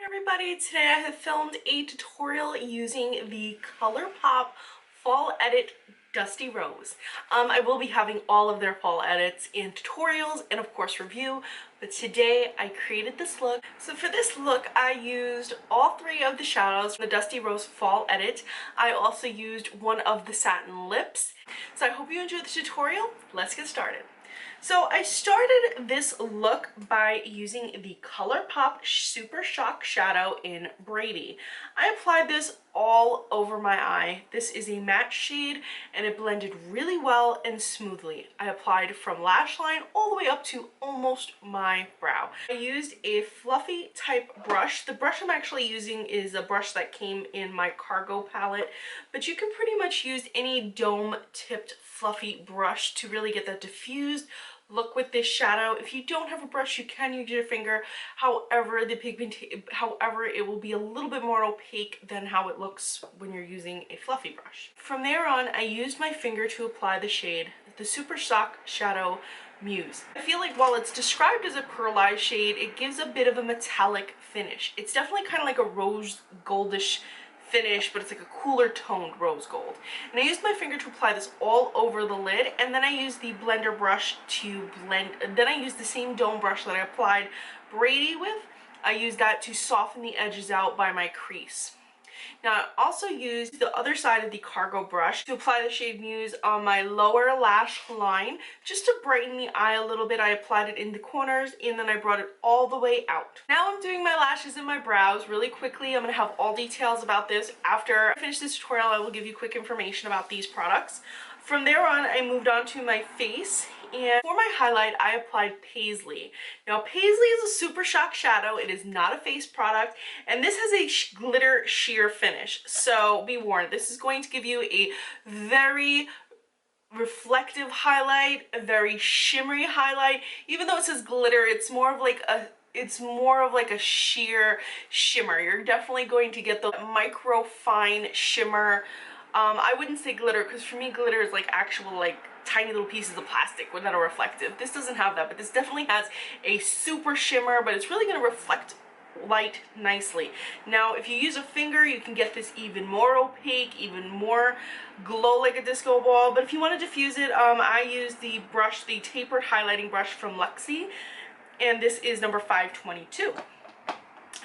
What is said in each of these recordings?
Hey everybody, today I have filmed a tutorial using the ColourPop Fall Edit Dusty Rose. I will be having all of their fall edits in tutorials and of course review, but today I created this look. So for this look I used all three of the shadows from the Dusty Rose Fall Edit. I also used one of the satin lips. So I hope you enjoyed the tutorial. Let's get started. So I started this look by using the ColourPop Super Shock Shadow in Brady. I applied this all over my eye. This is a matte shade and it blended really well and smoothly. I applied from lash line all the way up to almost my brow. I used a fluffy type brush. The brush I'm actually using is a brush that came in my cargo palette, but you can pretty much use any dome tipped fluffy brush to really get that diffused look with this shadow. If you don't have a brush, you can use your finger. However, it will be a little bit more opaque than how it looks when you're using a fluffy brush. From there on, I used my finger to apply the shade, the Super Shock Shadow Muse. I feel like while it's described as a pearlized shade, it gives a bit of a metallic finish. It's definitely kind of like a rose goldish finish, but it's like a cooler toned rose gold. And I used my finger to apply this all over the lid, and then I used the blender brush to blend, then I used the same dome brush that I applied Brady with. I used that to soften the edges out by my crease. Now I also used the other side of the cargo brush to apply the shade Muse on my lower lash line just to brighten the eye a little bit. I applied it in the corners and then I brought it all the way out. Now I'm doing my lashes and my brows really quickly. I'm going to have all details about this. After I finish this tutorial, I will give you quick information about these products. From there on, I moved on to my face, and for my highlight, I applied Paisley. Now, Paisley is a super shock shadow. It is not a face product, and this has a glitter sheer finish. So be warned, this is going to give you a very reflective highlight, a very shimmery highlight. Even though it says glitter, it's more of like a sheer shimmer. You're definitely going to get the micro fine shimmer. I wouldn't say glitter, because for me glitter is like actual like tiny little pieces of plastic that are reflective. This doesn't have that, but this definitely has a super shimmer, but it's really going to reflect light nicely. Now if you use a finger, you can get this even more opaque, even more glow like a disco ball. But if you want to diffuse it, I use the brush, the tapered highlighting brush from Luxie, and this is number 522.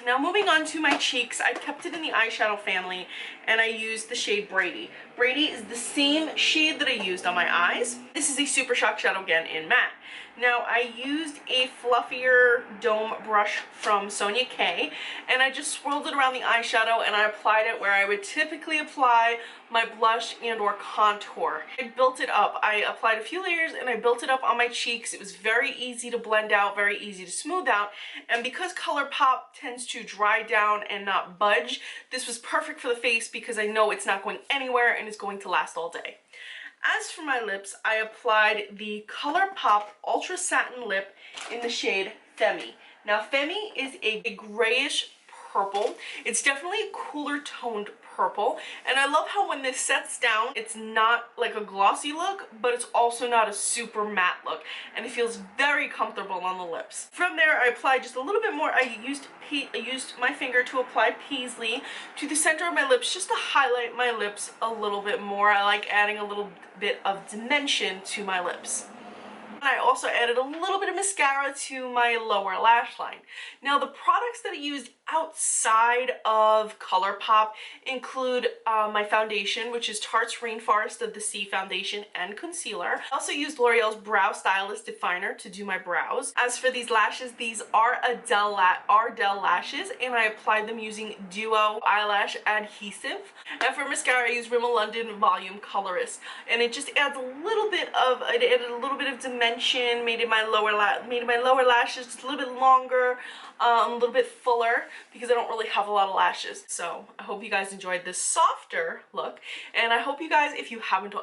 Now moving on to my cheeks, I kept it in the eyeshadow family and I used the shade Brady. Brady is the same shade that I used on my eyes. This is a Super Shock Shadow again in matte. Now I used a fluffier dome brush from Sonia K, and I just swirled it around the eyeshadow and I applied it where I would typically apply my blush and or contour. I built it up. I applied a few layers and I built it up on my cheeks. It was very easy to blend out, very easy to smooth out, and because ColourPop tends to dry down and not budge, this was perfect for the face because I know it's not going anywhere and it's going to last all day. As for my lips, I applied the ColourPop Ultra Satin Lip in the shade Femme. Now Femme is a grayish purple. It's definitely a cooler toned purple, and I love how when this sets down, it's not like a glossy look, but it's also not a super matte look, and it feels very comfortable on the lips. From there, I applied just a little bit more. I used my finger to apply Paisley to the center of my lips just to highlight my lips a little bit more. I like adding a little bit of dimension to my lips. I also added a little bit of mascara to my lower lash line. Now the products that I used outside of ColourPop include my foundation, which is Tarte's Rainforest of the Sea foundation and concealer. I also used L'Oreal's Brow Stylist Definer to do my brows. As for these lashes, these are Ardell lashes, and I applied them using Duo Eyelash Adhesive. And for mascara, I used Rimmel London Volume Colorist, and it just adds it added a little bit of dimension, made my lower lashes just a little bit longer, a little bit fuller, because I don't really have a lot of lashes. So I hope you guys enjoyed this softer look, and I hope you guys, if you haven't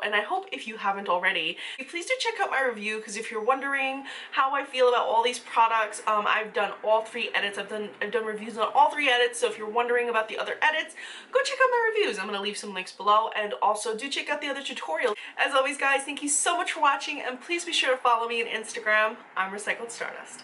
already, please do check out my review, because if you're wondering how I feel about all these products, I've done all three edits. I've done reviews on all three edits, so if you're wondering about the other edits, go check out my reviews. I'm going to leave some links below, and also do check out the other tutorials. As always guys, thank you so much for watching, and please be sure to follow me on Instagram. I'm Recycled Stardust.